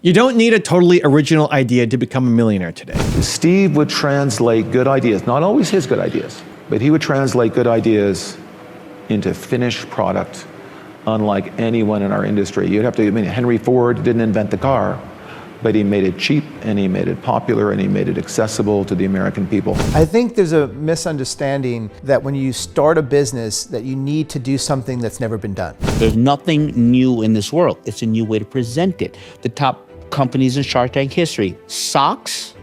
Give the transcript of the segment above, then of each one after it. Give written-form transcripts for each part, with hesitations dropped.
You don't need a totally original idea to become a millionaire today. Steve would translate good ideas, not always his good ideas, but he would translate good ideas into finished product unlike anyone in our industry. You'd have to, Henry Ford didn't invent the car, but he made it cheap and he made it popular and he made it accessible to the American people. I think there's a misunderstanding that when you start a business that you need to do something that's never been done. There's nothing new in this world. It's a new way to present it. The top companies in Shark Tank history, socks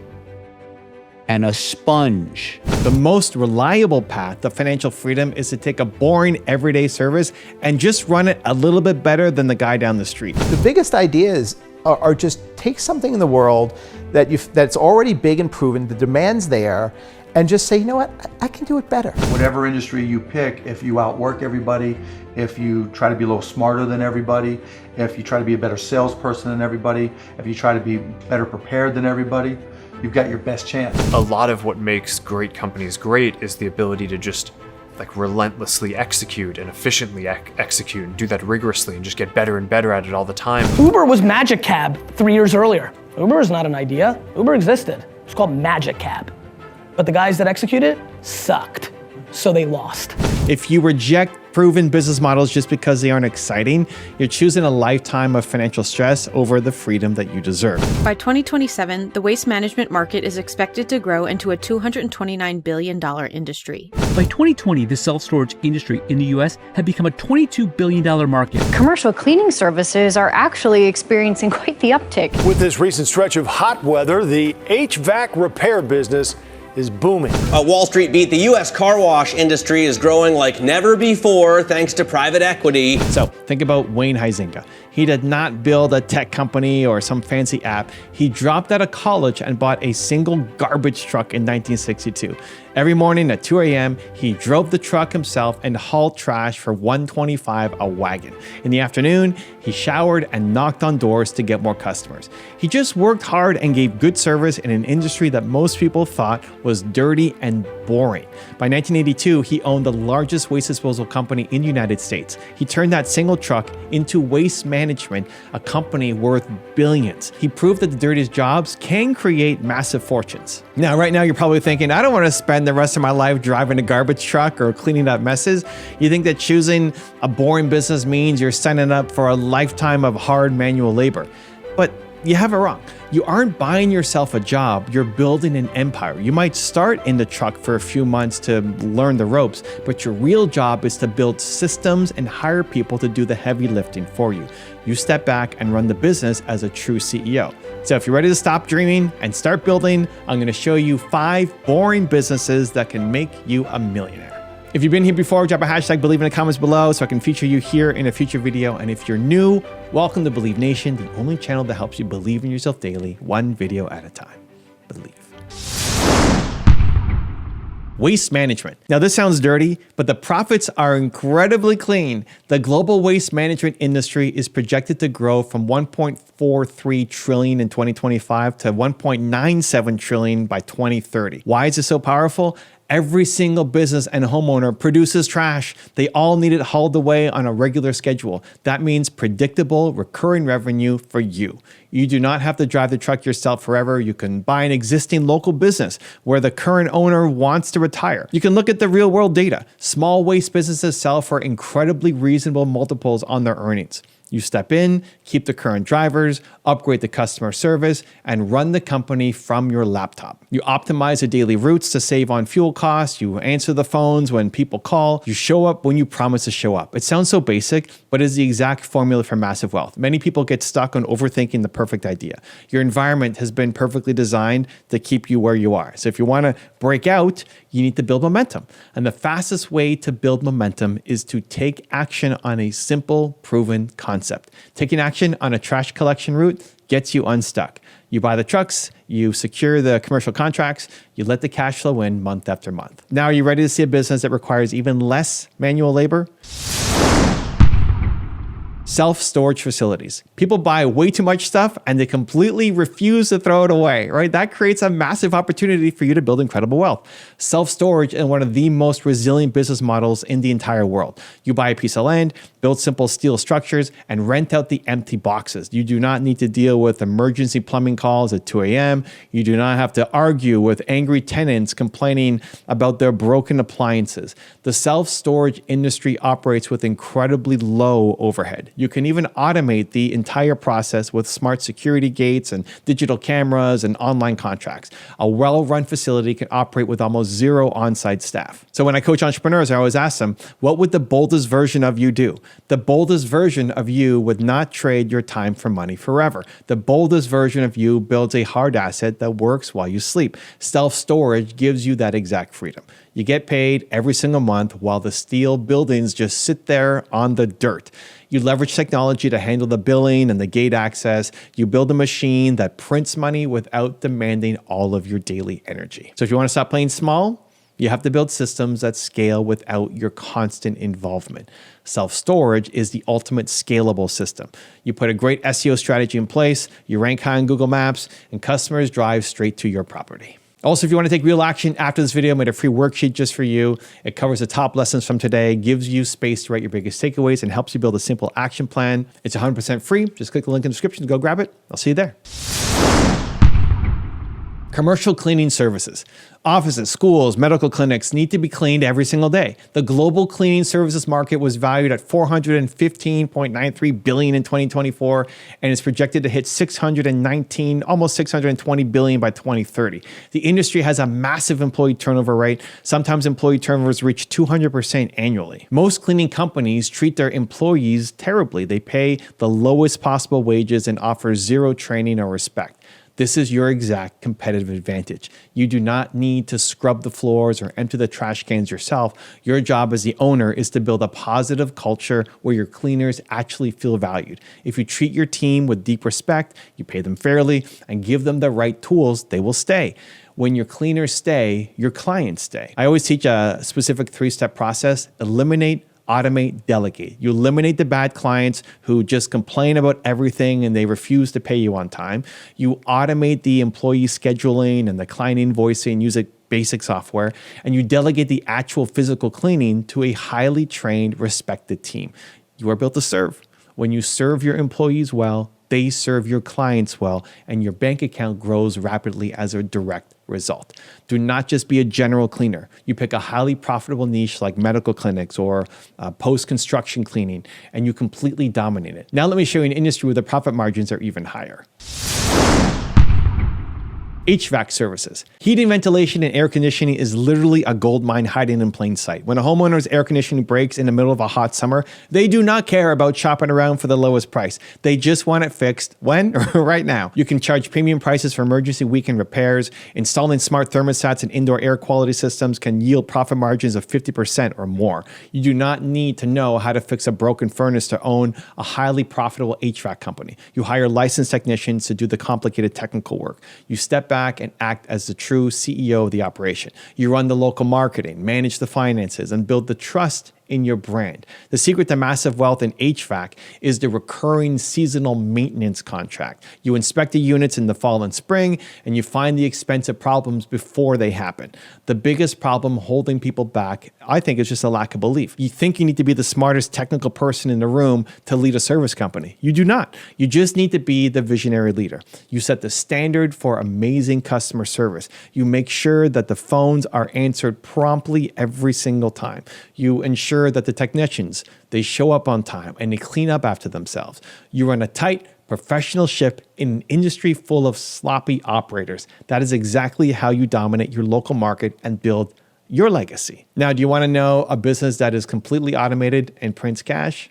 and a sponge. The most reliable path to financial freedom is to take a boring everyday service and just run it a little bit better than the guy down the street. The biggest ideas are just take something in the world that's already big and proven, the demand's there, and just say, you know what, I can do it better. Whatever industry you pick, if you outwork everybody, if you try to be a little smarter than everybody, if you try to be a better salesperson than everybody, if you try to be better prepared than everybody, you've got your best chance. A lot of what makes great companies great is the ability to just relentlessly execute and efficiently execute and do that rigorously and just get better and better at it all the time. Uber was Magic Cab 3 years earlier. Uber is not an idea. Uber existed. It's called Magic Cab. But the guys that executed sucked, so they lost. If you reject proven business models just because they aren't exciting, you're choosing a lifetime of financial stress over the freedom that you deserve. By 2027, the waste management market is expected to grow into a $229 billion industry. By 2020, the self-storage industry in the U.S. had become a $22 billion market. Commercial cleaning services are actually experiencing quite the uptick. With this recent stretch of hot weather, the HVAC repair business is booming. Wall Street beat. The U.S. car wash industry is growing like never before thanks to private equity. So think about Wayne Huizenga. He did not build a tech company or some fancy app. He dropped out of college and bought a single garbage truck in 1962. Every morning at 2 a.m., he drove the truck himself and hauled trash for $1.25 a wagon. In the afternoon, he showered and knocked on doors to get more customers. He just worked hard and gave good service in an industry that most people thought was dirty and boring. By 1982, he owned the largest waste disposal company in the United States. He turned that single truck into Waste Management, a company worth billions. He proved that the dirtiest jobs can create massive fortunes. Now, right now, you're probably thinking, I don't want to spend the rest of my life driving a garbage truck or cleaning up messes. You think that choosing a boring business means you're signing up for a lifetime of hard manual labor. But you have it wrong. You aren't buying yourself a job, you're building an empire. You might start in the truck for a few months to learn the ropes, but your real job is to build systems and hire people to do the heavy lifting for you. You step back and run the business as a true CEO. So if you're ready to stop dreaming and start building, I'm going to show you 5 boring businesses that can make you a millionaire. If you've been here before, drop a hashtag Believe in the comments below so I can feature you here in a future video. And if you're new, welcome to Believe Nation, the only channel that helps you believe in yourself daily, one video at a time. Believe. Waste management. Now this sounds dirty, but the profits are incredibly clean. The global waste management industry is projected to grow from 1.43 trillion in 2025 to 1.97 trillion by 2030. Why is it so powerful? Every single business and homeowner produces trash. They all need it hauled away on a regular schedule. That means predictable, recurring revenue for you. You do not have to drive the truck yourself forever. You can buy an existing local business where the current owner wants to retire. You can look at the real world data. Small waste businesses sell for incredibly reasonable multiples on their earnings. You step in, keep the current drivers, upgrade the customer service, and run the company from your laptop. You optimize the daily routes to save on fuel costs. You answer the phones when people call. You show up when you promise to show up. It sounds so basic, but it's the exact formula for massive wealth. Many people get stuck on overthinking the perfect idea. Your environment has been perfectly designed to keep you where you are. So if you want to break out, you need to build momentum. And the fastest way to build momentum is to take action on a simple, proven concept. Taking action on a trash collection route gets you unstuck. You buy the trucks, you secure the commercial contracts, you let the cash flow in month after month. Now, are you ready to see a business that requires even less manual labor? Self-storage facilities. People buy way too much stuff and they completely refuse to throw it away, right? That creates a massive opportunity for you to build incredible wealth. Self-storage is one of the most resilient business models in the entire world. You buy a piece of land, build simple steel structures, and rent out the empty boxes. You do not need to deal with emergency plumbing calls at 2 a.m. You do not have to argue with angry tenants complaining about their broken appliances. The self-storage industry operates with incredibly low overhead. You can even automate the entire process with smart security gates and digital cameras and online contracts. A well-run facility can operate with almost zero on-site staff. So when I coach entrepreneurs, I always ask them, what would the boldest version of you do? The boldest version of you would not trade your time for money forever. The boldest version of you builds a hard asset that works while you sleep. Self-storage gives you that exact freedom. You get paid every single month while the steel buildings just sit there on the dirt. You leverage technology to handle the billing and the gate access. You build a machine that prints money without demanding all of your daily energy. So if you want to stop playing small, you have to build systems that scale without your constant involvement. Self-storage is the ultimate scalable system. You put a great SEO strategy in place, you rank high on Google Maps, and customers drive straight to your property. Also, if you want to take real action after this video, I made a free worksheet just for you. It covers the top lessons from today, gives you space to write your biggest takeaways, and helps you build a simple action plan. It's 100% free. Just click the link in the description to go grab it. I'll see you there. Commercial cleaning services. Offices, schools, medical clinics need to be cleaned every single day. The global cleaning services market was valued at $415.93 billion in 2024 and is projected to hit almost $620 billion by 2030. The industry has a massive employee turnover rate. Sometimes employee turnovers reach 200% annually. Most cleaning companies treat their employees terribly. They pay the lowest possible wages and offer zero training or respect. This is your exact competitive advantage. You do not need to scrub the floors or empty the trash cans yourself. Your job as the owner is to build a positive culture where your cleaners actually feel valued. If you treat your team with deep respect, you pay them fairly, and give them the right tools, they will stay. When your cleaners stay, your clients stay. I always teach a specific 3-step process: eliminate, automate, delegate. You eliminate the bad clients who just complain about everything and they refuse to pay you on time. You automate the employee scheduling and the client invoicing using basic software, and you delegate the actual physical cleaning to a highly trained, respected team. You are built to serve. When you serve your employees well, they serve your clients well, and your bank account grows rapidly as a direct result. Do not just be a general cleaner. You pick a highly profitable niche like medical clinics or post-construction cleaning, and you completely dominate it. Now let me show you an industry where the profit margins are even higher. HVAC services. Heating, ventilation, and air conditioning is literally a gold mine hiding in plain sight. When a homeowner's air conditioning breaks in the middle of a hot summer, they do not care about shopping around for the lowest price. They just want it fixed. When? Right now. You can charge premium prices for emergency weekend repairs. Installing smart thermostats and indoor air quality systems can yield profit margins of 50% or more. You do not need to know how to fix a broken furnace to own a highly profitable HVAC company. You hire licensed technicians to do the complicated technical work. You step back and act as the true CEO of the operation. You run the local marketing, manage the finances, and build the trust in your brand. The secret to massive wealth in HVAC is the recurring seasonal maintenance contract. You inspect the units in the fall and spring, and you find the expensive problems before they happen. The biggest problem holding people back, I think, is just a lack of belief. You think you need to be the smartest technical person in the room to lead a service company. You do not. You just need to be the visionary leader. You set the standard for amazing customer service. You make sure that the phones are answered promptly every single time. You ensure that the technicians, they show up on time and they clean up after themselves. You run a tight, professional ship in an industry full of sloppy operators. That is exactly how you dominate your local market and build your legacy. Now, do you want to know a business that is completely automated and prints cash?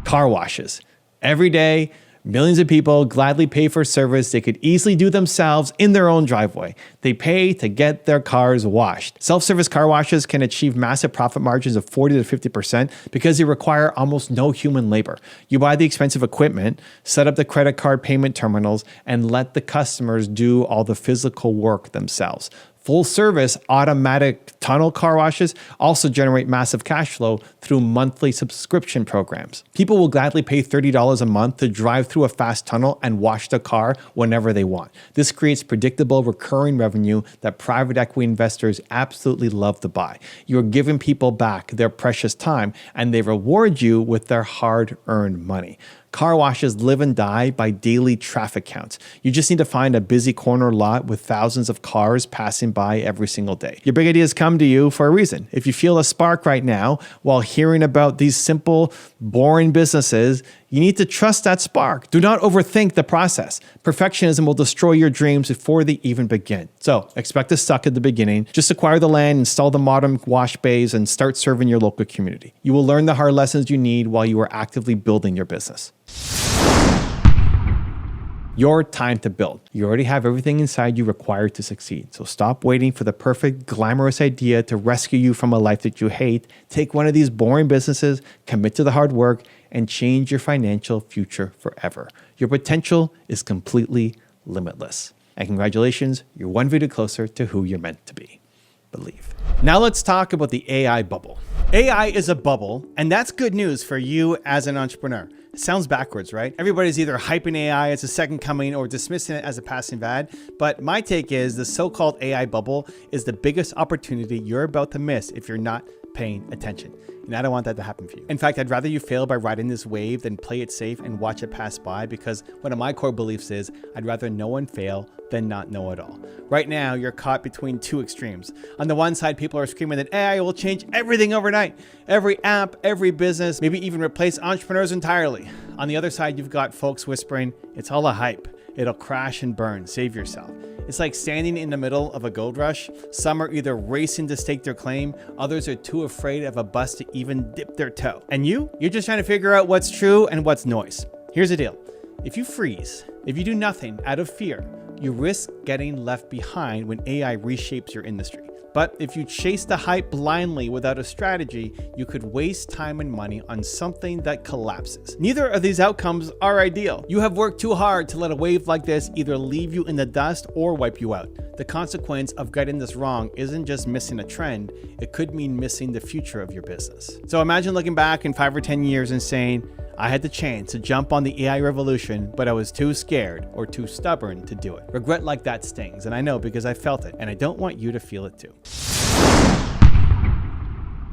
Car washes. Every day, millions of people gladly pay for service they could easily do themselves in their own driveway. They pay to get their cars washed. Self-service car washes can achieve massive profit margins of 40 to 50% because they require almost no human labor. You buy the expensive equipment, set up the credit card payment terminals, and let the customers do all the physical work themselves. Full service automatic tunnel car washes also generate massive cash flow through monthly subscription programs. People will gladly pay $30 a month to drive through a fast tunnel and wash the car whenever they want. This creates predictable recurring revenue that private equity investors absolutely love to buy. You're giving people back their precious time and they reward you with their hard-earned money. Car washes live and die by daily traffic counts. You just need to find a busy corner lot with thousands of cars passing by every single day. Your big ideas come to you for a reason. If you feel a spark right now while hearing about these simple, boring businesses, you need to trust that spark. Do not overthink the process. Perfectionism will destroy your dreams before they even begin. So expect to suck at the beginning. Just acquire the land, install the modern wash bays, and start serving your local community. You will learn the hard lessons you need while you are actively building your business. Your time to build. You already have everything inside you required to succeed. So stop waiting for the perfect, glamorous idea to rescue you from a life that you hate. Take one of these boring businesses, commit to the hard work, and change your financial future forever. Your potential is completely limitless. And congratulations, you're one video closer to who you're meant to be. Believe. Now let's talk about the AI bubble. AI is a bubble, and that's good news for you as an entrepreneur. It sounds backwards, right? Everybody's either hyping AI as a second coming or dismissing it as a passing fad. But my take is the so-called AI bubble is the biggest opportunity you're about to miss if you're not paying attention. And I don't want that to happen for you. In fact, I'd rather you fail by riding this wave than play it safe and watch it pass by, because one of my core beliefs is I'd rather know and fail than not know at all. Right now, you're caught between two extremes. On the one side, people are screaming that AI will change everything overnight. Every app, every business, maybe even replace entrepreneurs entirely. On the other side, you've got folks whispering, it's all a hype. It'll crash and burn. Save yourself. It's like standing in the middle of a gold rush. Some are either racing to stake their claim, others are too afraid of a bust to even dip their toe. And you're just trying to figure out what's true and what's noise. Here's the deal. If you freeze, if you do nothing out of fear, you risk getting left behind when AI reshapes your industry. But if you chase the hype blindly without a strategy, you could waste time and money on something that collapses. Neither of these outcomes are ideal. You have worked too hard to let a wave like this either leave you in the dust or wipe you out. The consequence of getting this wrong isn't just missing a trend, it could mean missing the future of your business. So imagine looking back in 5 or 10 years and saying, I had the chance to jump on the AI revolution, but I was too scared or too stubborn to do it. Regret like that stings, and I know because I felt it, and I don't want you to feel it too.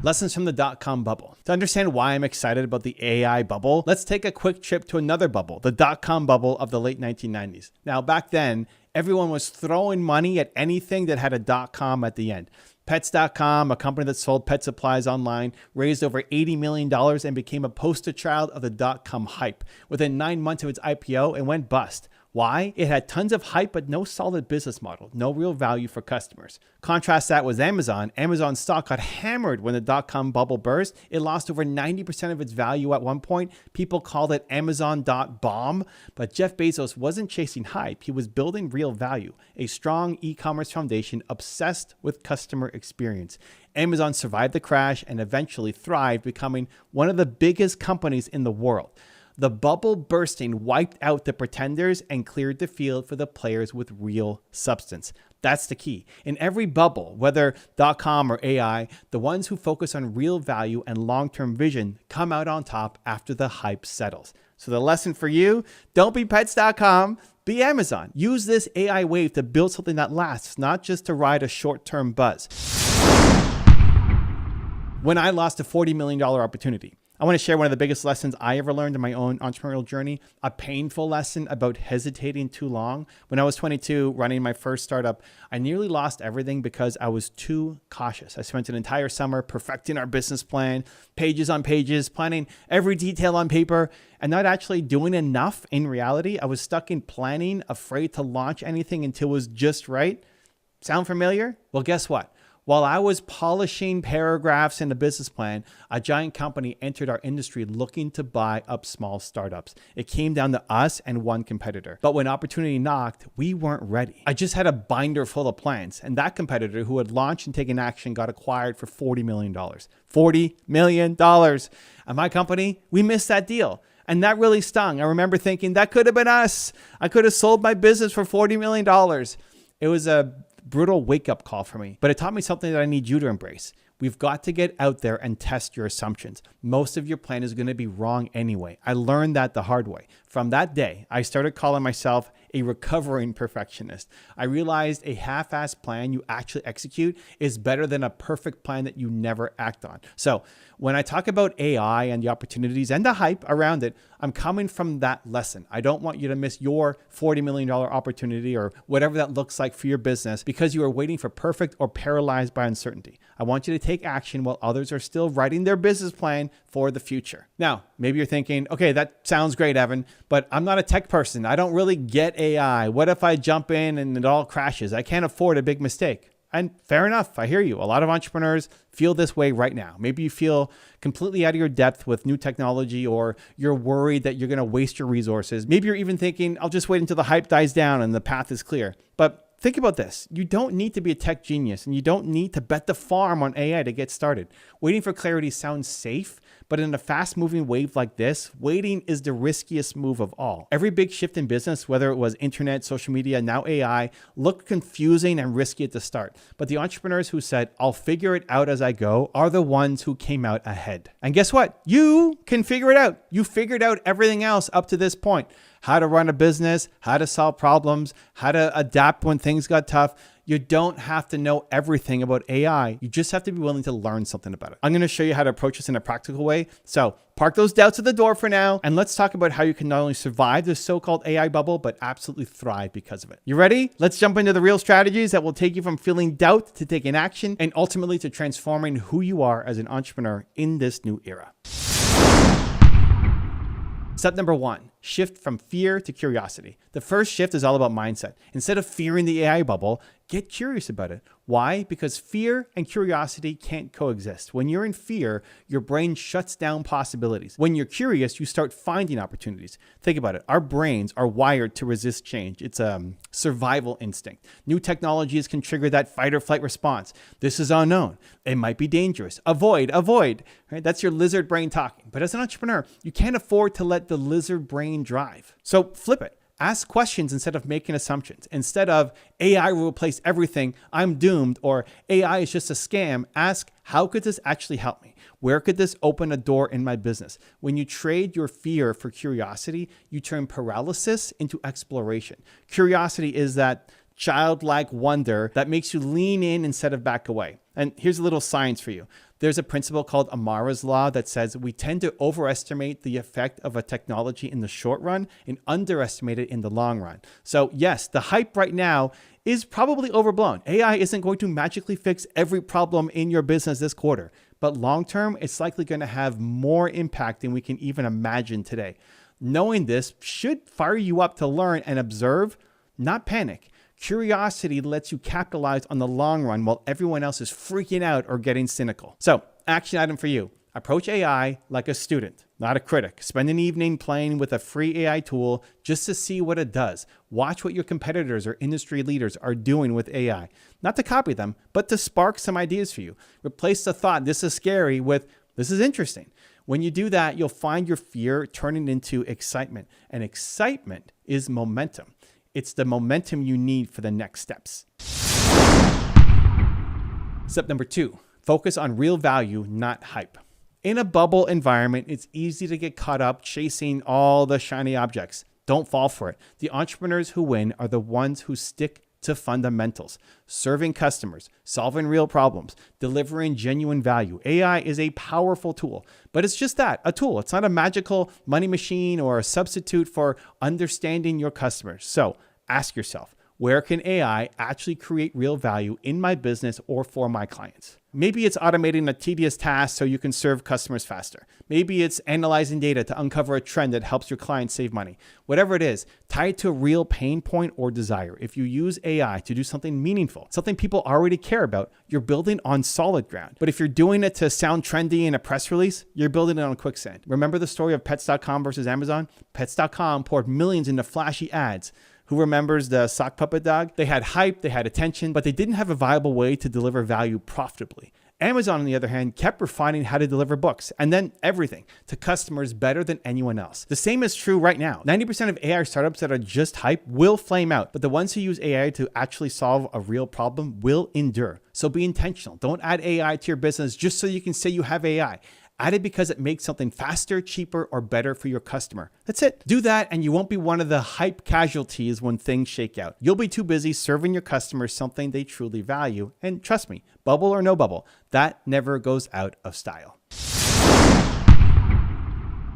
Lessons from the dot-com bubble. To understand why I'm excited about the AI bubble, let's take a quick trip to another bubble, the dot-com bubble of the late 1990s. Now, back then, everyone was throwing money at anything that had a .com at the end. Pets.com, a company that sold pet supplies online, raised over $80 million and became a poster child of the .com hype. Within 9 months of its IPO, it went bust. Why? It had tons of hype, but no solid business model, no real value for customers. Contrast that with Amazon. Amazon stock got hammered when the dot-com bubble burst. It lost over 90% of its value at one point. People called it Amazon.bomb, but Jeff Bezos wasn't chasing hype. He was building real value, a strong e-commerce foundation obsessed with customer experience. Amazon survived the crash and eventually thrived, becoming one of the biggest companies in the world. The bubble bursting wiped out the pretenders and cleared the field for the players with real substance. That's the key. In every bubble, whether .com or AI, the ones who focus on real value and long-term vision come out on top after the hype settles. So the lesson for you, don't be Pets.com, be Amazon. Use this AI wave to build something that lasts, not just to ride a short-term buzz. When I lost a $40 million opportunity, I want to share one of the biggest lessons I ever learned in my own entrepreneurial journey, a painful lesson about hesitating too long. When I was 22, running my first startup, I nearly lost everything because I was too cautious. I spent an entire summer perfecting our business plan, pages on pages, planning every detail on paper, and not actually doing enough in reality. I was stuck in planning, afraid to launch anything until it was just right. Sound familiar? Well, guess what? While I was polishing paragraphs in the business plan, a giant company entered our industry looking to buy up small startups. It came down to us and one competitor. But when opportunity knocked, we weren't ready. I just had a binder full of plans, and that competitor who had launched and taken action got acquired for $40 million. $40 million. And my company, we missed that deal. And that really stung. I remember thinking, that could have been us. I could have sold my business for $40 million. It was a brutal wake-up call for me, but it taught me something that I need you to embrace. We've got to get out there and test your assumptions. Most of your plan is going to be wrong anyway. I learned that the hard way. From that day, I started calling myself a recovering perfectionist. I realized a half-assed plan you actually execute is better than a perfect plan that you never act on. So when I talk about AI and the opportunities and the hype around it, I'm coming from that lesson. I don't want you to miss your $40 million opportunity or whatever that looks like for your business because you are waiting for perfect or paralyzed by uncertainty. I want you to take action while others are still writing their business plan for the future. Now, maybe you're thinking, okay, that sounds great, Evan, but I'm not a tech person. I don't really get AI. What if I jump in and it all crashes? I can't afford a big mistake. And fair enough, I hear you. A lot of entrepreneurs feel this way right now. Maybe you feel completely out of your depth with new technology, or you're worried that you're going to waste your resources. Maybe you're even thinking, I'll just wait until the hype dies down and the path is clear. But think about this. You don't need to be a tech genius, and you don't need to bet the farm on AI to get started. Waiting for clarity sounds safe, but in a fast-moving wave like this, waiting is the riskiest move of all. Every big shift in business, whether it was internet, social media, now AI, looked confusing and risky at the start. But the entrepreneurs who said, I'll figure it out as I go, are the ones who came out ahead. And guess what? You can figure it out. You figured out everything else up to this point. How to run a business, how to solve problems, how to adapt when things got tough. You don't have to know everything about AI. You just have to be willing to learn something about it. I'm going to show you how to approach this in a practical way. So park those doubts at the door for now, and let's talk about how you can not only survive this so-called AI bubble, but absolutely thrive because of it. You ready? Let's jump into the real strategies that will take you from feeling doubt to taking action, and ultimately to transforming who you are as an entrepreneur in this new era. Step number 1, shift from fear to curiosity. The first shift is all about mindset. Instead of fearing the AI bubble, get curious about it. Why? Because fear and curiosity can't coexist. When you're in fear, your brain shuts down possibilities. When you're curious, you start finding opportunities. Think about it. Our brains are wired to resist change. It's a survival instinct. New technologies can trigger that fight or flight response. This is unknown. It might be dangerous. Avoid. Right? That's your lizard brain talking. But as an entrepreneur, you can't afford to let the lizard brain drive. So flip it. Ask questions instead of making assumptions. Instead of AI will replace everything, I'm doomed, or AI is just a scam, ask, how could this actually help me? Where could this open a door in my business? When you trade your fear for curiosity, you turn paralysis into exploration. Curiosity is that childlike wonder that makes you lean in instead of back away. And here's a little science for you. There's a principle called Amara's Law that says we tend to overestimate the effect of a technology in the short run and underestimate it in the long run. So yes, the hype right now is probably overblown. AI isn't going to magically fix every problem in your business this quarter, but long term, it's likely going to have more impact than we can even imagine today. Knowing this should fire you up to learn and observe, not panic. Curiosity lets you capitalize on the long run while everyone else is freaking out or getting cynical. So, action item for you. Approach AI like a student, not a critic. Spend an evening playing with a free AI tool just to see what it does. Watch what your competitors or industry leaders are doing with AI. Not to copy them, but to spark some ideas for you. Replace the thought, this is scary, with this is interesting. When you do that, you'll find your fear turning into excitement. And excitement is momentum. It's the momentum you need for the next steps. Step number 2, focus on real value, not hype. In a bubble environment, it's easy to get caught up chasing all the shiny objects. Don't fall for it. The entrepreneurs who win are the ones who stick to fundamentals, serving customers, solving real problems, delivering genuine value. AI is a powerful tool, but it's just that, a tool. It's not a magical money machine or a substitute for understanding your customers. So ask yourself, where can AI actually create real value in my business or for my clients? Maybe it's automating a tedious task so you can serve customers faster. Maybe it's analyzing data to uncover a trend that helps your clients save money. Whatever it is, tie it to a real pain point or desire. If you use AI to do something meaningful, something people already care about, you're building on solid ground. But if you're doing it to sound trendy in a press release, you're building it on quicksand. Remember the story of Pets.com versus Amazon? Pets.com poured millions into flashy ads. Who remembers the sock puppet dog? They had hype, they had attention, but they didn't have a viable way to deliver value profitably. Amazon, on the other hand, kept refining how to deliver books and then everything to customers better than anyone else. The same is true right now. 90% of AI startups that are just hype will flame out, but the ones who use AI to actually solve a real problem will endure. So be intentional. Don't add AI to your business just so you can say you have AI. Add it because it makes something faster, cheaper, or better for your customer. That's it. Do that and you won't be one of the hype casualties when things shake out. You'll be too busy serving your customers something they truly value. And trust me, bubble or no bubble, that never goes out of style.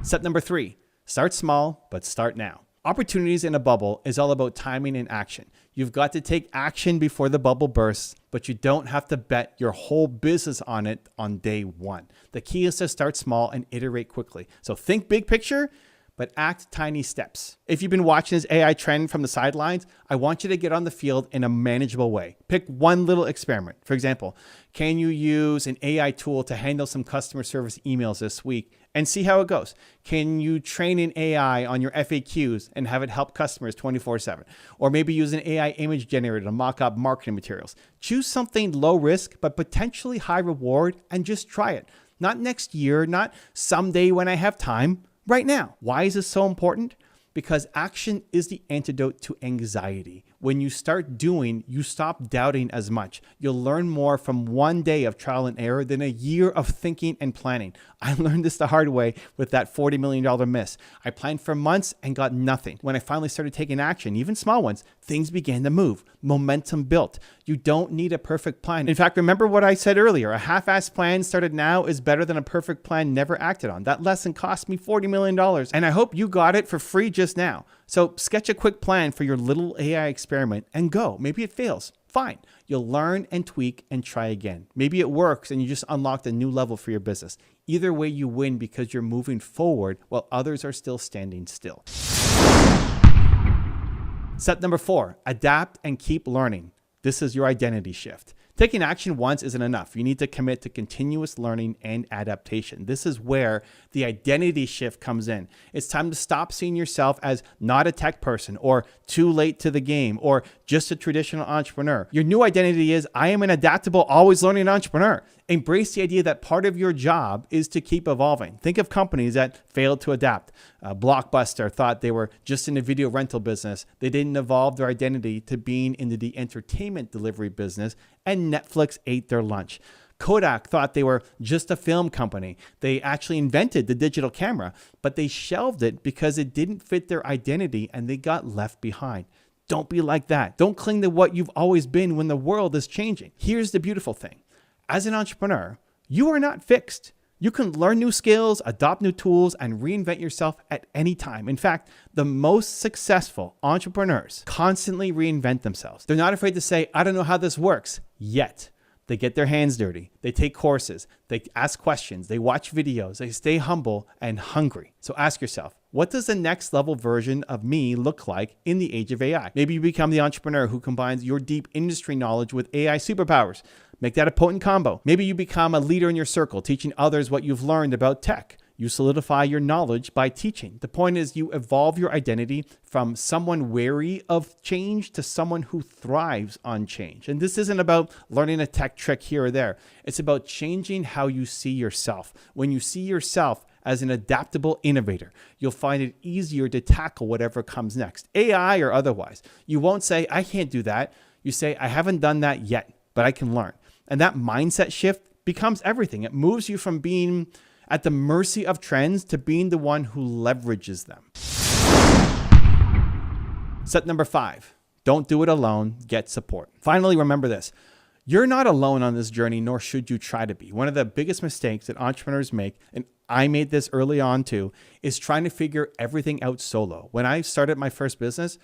Step number 3, start small, but start now. Opportunities in a bubble is all about timing and action. You've got to take action before the bubble bursts, but you don't have to bet your whole business on it on day one. The key is to start small and iterate quickly. So think big picture, but act tiny steps. If you've been watching this AI trend from the sidelines, I want you to get on the field in a manageable way. Pick one little experiment. For example, can you use an AI tool to handle some customer service emails this week and see how it goes? Can you train an AI on your FAQs and have it help customers 24/7? Or maybe use an AI image generator to mock up marketing materials. Choose something low risk, but potentially high reward, and just try it. Not next year, not someday when I have time. Right now. Why is this so important? Because action is the antidote to anxiety. When you start doing, you stop doubting as much. You'll learn more from one day of trial and error than a year of thinking and planning. I learned this the hard way with that $40 million miss. I planned for months and got nothing. When I finally started taking action, even small ones, things began to move. Momentum built. You don't need a perfect plan. In fact, remember what I said earlier, a half-assed plan started now is better than a perfect plan never acted on. That lesson cost me $40 million, and I hope you got it for free just now. So sketch a quick plan for your little AI experiment and go. Maybe it fails. Fine. You'll learn and tweak and try again. Maybe it works and you just unlocked a new level for your business. Either way, you win because you're moving forward while others are still standing still. Step number 4, adapt and keep learning. This is your identity shift. Taking action once isn't enough. You need to commit to continuous learning and adaptation. This is where the identity shift comes in. It's time to stop seeing yourself as not a tech person or too late to the game or just a traditional entrepreneur. Your new identity is, I am an adaptable, always learning entrepreneur. Embrace the idea that part of your job is to keep evolving. Think of companies that failed to adapt. Blockbuster thought they were just in the video rental business. They didn't evolve their identity to being into the entertainment delivery business, and Netflix ate their lunch. Kodak thought they were just a film company. They actually invented the digital camera, but they shelved it because it didn't fit their identity and they got left behind. Don't be like that. Don't cling to what you've always been when the world is changing. Here's the beautiful thing. As an entrepreneur, you are not fixed. You can learn new skills, adopt new tools, and reinvent yourself at any time. In fact, the most successful entrepreneurs constantly reinvent themselves. They're not afraid to say, I don't know how this works yet. They get their hands dirty. They take courses. They ask questions. They watch videos. They stay humble and hungry. So ask yourself, what does the next level version of me look like in the age of AI? Maybe you become the entrepreneur who combines your deep industry knowledge with AI superpowers. Make that a potent combo. Maybe you become a leader in your circle, teaching others what you've learned about tech. You solidify your knowledge by teaching. The point is you evolve your identity from someone wary of change to someone who thrives on change. And this isn't about learning a tech trick here or there. It's about changing how you see yourself. When you see yourself as an adaptable innovator, you'll find it easier to tackle whatever comes next, AI or otherwise. You won't say, I can't do that. You say, I haven't done that yet, but I can learn. And that mindset shift becomes everything. It moves you from being at the mercy of trends to being the one who leverages them. Step number 5, don't do it alone, get support. Finally, remember this. You're not alone on this journey, nor should you try to be. One of the biggest mistakes that entrepreneurs make, and I made this early on too, is trying to figure everything out solo. When I started my first business,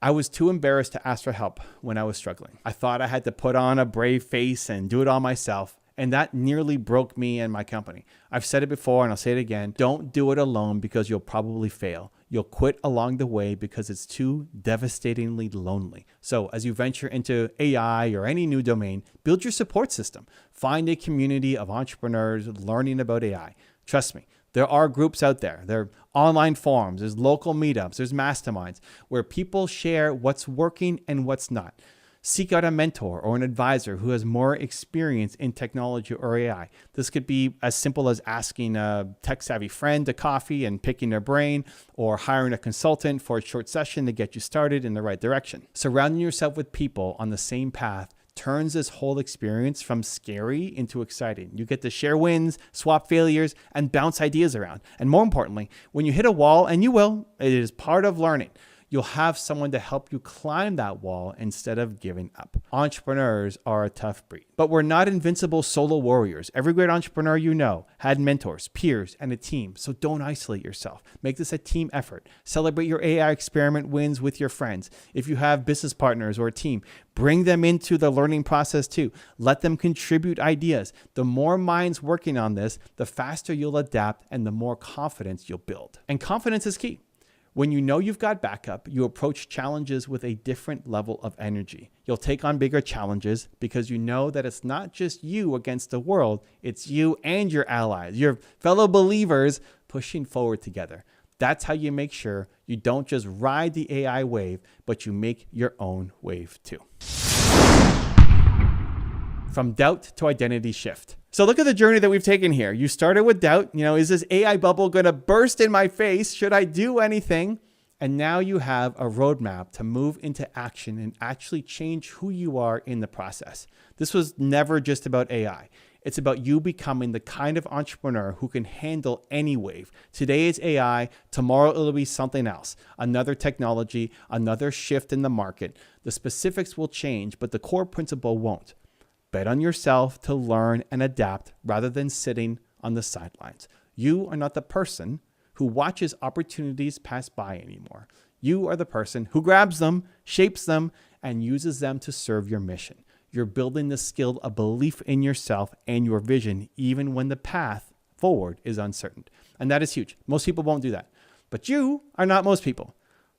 I was too embarrassed to ask for help when I was struggling. I thought I had to put on a brave face and do it all myself. And that nearly broke me and my company. I've said it before and I'll say it again. Don't do it alone because you'll probably fail. You'll quit along the way because it's too devastatingly lonely. So as you venture into AI or any new domain, build your support system. Find a community of entrepreneurs learning about AI. Trust me, there are groups out there. There are online forums, there's local meetups, there's masterminds where people share what's working and what's not. Seek out a mentor or an advisor who has more experience in technology or AI. This could be as simple as asking a tech-savvy friend to coffee and picking their brain, or hiring a consultant for a short session to get you started in the right direction. Surrounding yourself with people on the same path turns this whole experience from scary into exciting. You get to share wins, swap failures, and bounce ideas around. And more importantly, when you hit a wall, and you will, it is part of learning, you'll have someone to help you climb that wall instead of giving up. Entrepreneurs are a tough breed, but we're not invincible solo warriors. Every great entrepreneur you know had mentors, peers, and a team, so don't isolate yourself. Make this a team effort. Celebrate your AI experiment wins with your friends. If you have business partners or a team, bring them into the learning process too. Let them contribute ideas. The more minds working on this, the faster you'll adapt and the more confidence you'll build. And confidence is key. When you know you've got backup, you approach challenges with a different level of energy. You'll take on bigger challenges because you know that it's not just you against the world, it's you and your allies, your fellow believers pushing forward together. That's how you make sure you don't just ride the AI wave, but you make your own wave too. From doubt to identity shift. So look at the journey that we've taken here. You started with doubt. Is this AI bubble going to burst in my face? Should I do anything? And now you have a roadmap to move into action and actually change who you are in the process. This was never just about AI. It's about you becoming the kind of entrepreneur who can handle any wave. Today it's AI, tomorrow it'll be something else, another technology, another shift in the market. The specifics will change, but the core principle won't. Bet on yourself to learn and adapt rather than sitting on the sidelines. You are not the person who watches opportunities pass by anymore. You are the person who grabs them, shapes them, and uses them to serve your mission. You're building the skill of belief in yourself and your vision, even when the path forward is uncertain. And that is huge. Most people won't do that. But you are not most people.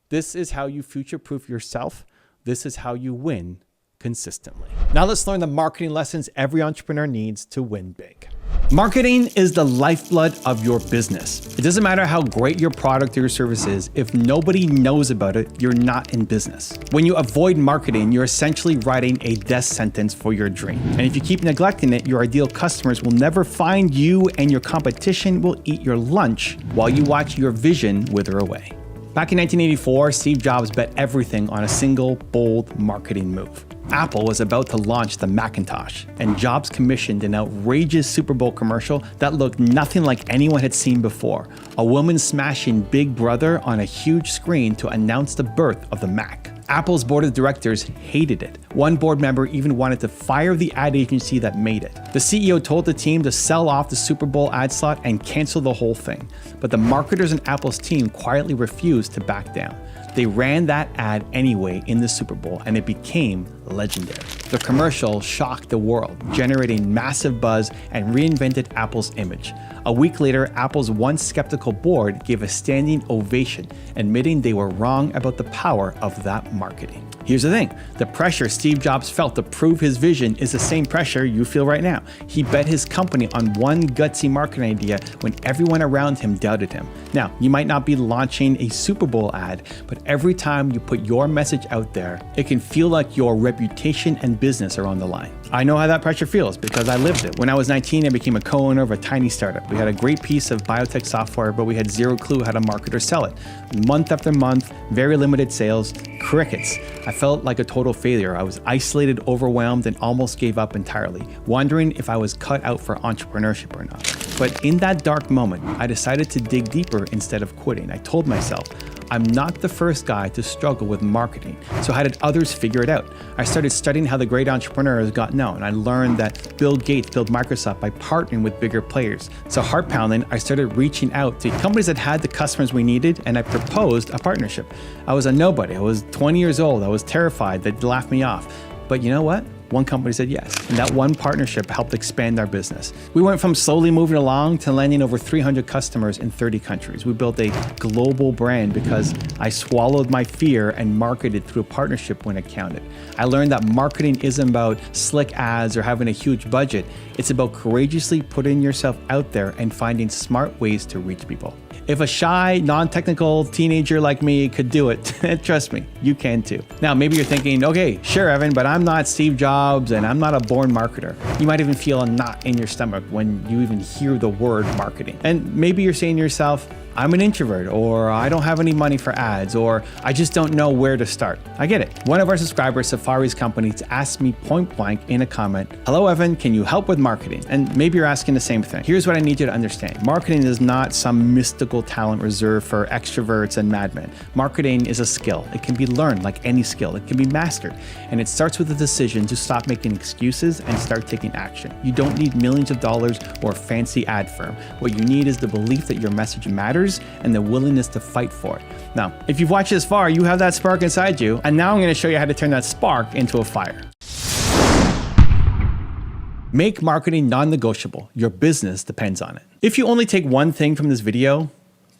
This is how you future-proof yourself. This is how you win consistently. Now let's learn the marketing lessons every entrepreneur needs to win big. Marketing is the lifeblood of your business. It doesn't matter how great your product or your service is, if nobody knows about it, you're not in business. When you avoid marketing, you're essentially writing a death sentence for your dream. And if you keep neglecting it, your ideal customers will never find you and your competition will eat your lunch while you watch your vision wither away. Back in 1984, Steve Jobs bet everything on a single, bold marketing move. Apple was about to launch the Macintosh, and Jobs commissioned an outrageous Super Bowl commercial that looked nothing like anyone had seen before. A woman smashing Big Brother on a huge screen to announce the birth of the Mac. Apple's board of directors hated it. One board member even wanted to fire the ad agency that made it. The CEO told the team to sell off the Super Bowl ad slot and cancel the whole thing. But the marketers in Apple's team quietly refused to back down. They ran that ad anyway in the Super Bowl, and it became legendary. The commercial shocked the world, generating massive buzz and reinvented Apple's image. A week later, Apple's once skeptical board gave a standing ovation, admitting they were wrong about the power of that marketing. Here's the thing, the pressure Steve Jobs felt to prove his vision is the same pressure you feel right now. He bet his company on one gutsy marketing idea when everyone around him doubted him. Now, you might not be launching a Super Bowl ad, but every time you put your message out there, it can feel like your reputation and business are on the line. I know how that pressure feels because I lived it. When I was 19, I became a co-owner of a tiny startup. We had a great piece of biotech software, but we had zero clue how to market or sell it. Month after month, very limited sales, crickets. I felt like a total failure. I was isolated, overwhelmed, and almost gave up entirely, wondering if I was cut out for entrepreneurship or not. But in that dark moment, I decided to dig deeper instead of quitting. I told myself, I'm not the first guy to struggle with marketing, so how did others figure it out? I started studying how the great entrepreneurs got known. I learned that Bill Gates built Microsoft by partnering with bigger players. So heart pounding, I started reaching out to companies that had the customers we needed, and I proposed a partnership. I was a nobody. I was 20 years old. I was terrified. They'd laugh me off. But you know what? One company said yes, and that one partnership helped expand our business. We went from slowly moving along to landing over 300 customers in 30 countries. We built a global brand because I swallowed my fear and marketed through a partnership when it counted. I learned that marketing isn't about slick ads or having a huge budget. It's about courageously putting yourself out there and finding smart ways to reach people. If a shy, non-technical teenager like me could do it, trust me, you can too. Now, maybe you're thinking, okay, sure, Evan, but I'm not Steve Jobs and I'm not a born marketer. You might even feel a knot in your stomach when you even hear the word marketing. And maybe you're saying to yourself, I'm an introvert, or I don't have any money for ads, or I just don't know where to start. I get it. One of our subscribers, Safari's company, asked me point blank in a comment, hello, Evan, can you help with marketing? And maybe you're asking the same thing. Here's what I need you to understand. Marketing is not some mystical talent reserved for extroverts and madmen. Marketing is a skill. It can be learned like any skill. It can be mastered. And it starts with a decision to stop making excuses and start taking action. You don't need millions of dollars or a fancy ad firm. What you need is the belief that your message matters and the willingness to fight for it. Now, if you've watched this far, you have that spark inside you, and now I'm going to show you how to turn that spark into a fire. Make marketing non-negotiable. Your business depends on it. If you only take one thing from this video,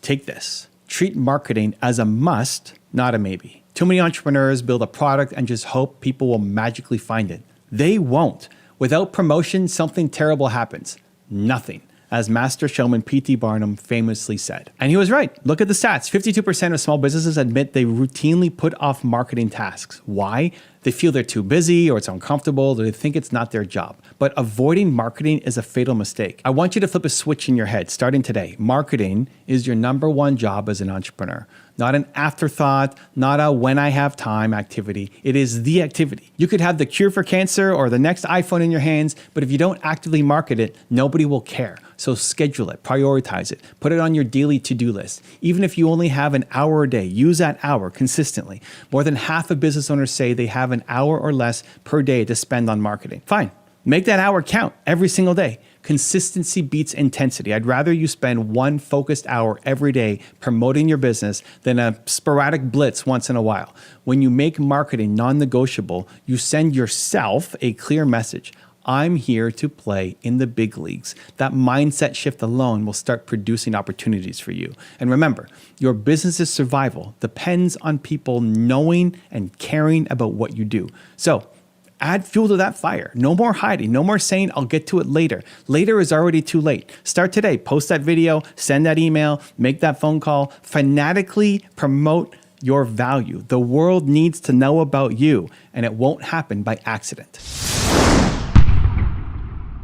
take this. Treat marketing as a must, not a maybe. Too many entrepreneurs build a product and just hope people will magically find it. They won't. Without promotion, something terrible happens. Nothing, as Master Showman P.T. Barnum famously said. And he was right. Look at the stats. 52% of small businesses admit they routinely put off marketing tasks. Why? They feel they're too busy, or it's uncomfortable, or they think it's not their job. But avoiding marketing is a fatal mistake. I want you to flip a switch in your head starting today. Marketing is your number one job as an entrepreneur. Not an afterthought, not a when I have time activity. It is the activity. You could have the cure for cancer or the next iPhone in your hands, but if you don't actively market it, nobody will care. So schedule it, prioritize it, put it on your daily to-do list. Even if you only have an hour a day, use that hour consistently. More than half of business owners say they have an hour or less per day to spend on marketing. Fine, make that hour count every single day. Consistency beats intensity. I'd rather you spend one focused hour every day promoting your business than a sporadic blitz once in a while. When you make marketing non-negotiable, you send yourself a clear message. I'm here to play in the big leagues. That mindset shift alone will start producing opportunities for you. And remember, your business's survival depends on people knowing and caring about what you do. So, add fuel to that fire. No more hiding. No more saying, I'll get to it later. Later is already too late. Start today. Post that video, send that email, make that phone call. Fanatically promote your value. The world needs to know about you, and it won't happen by accident.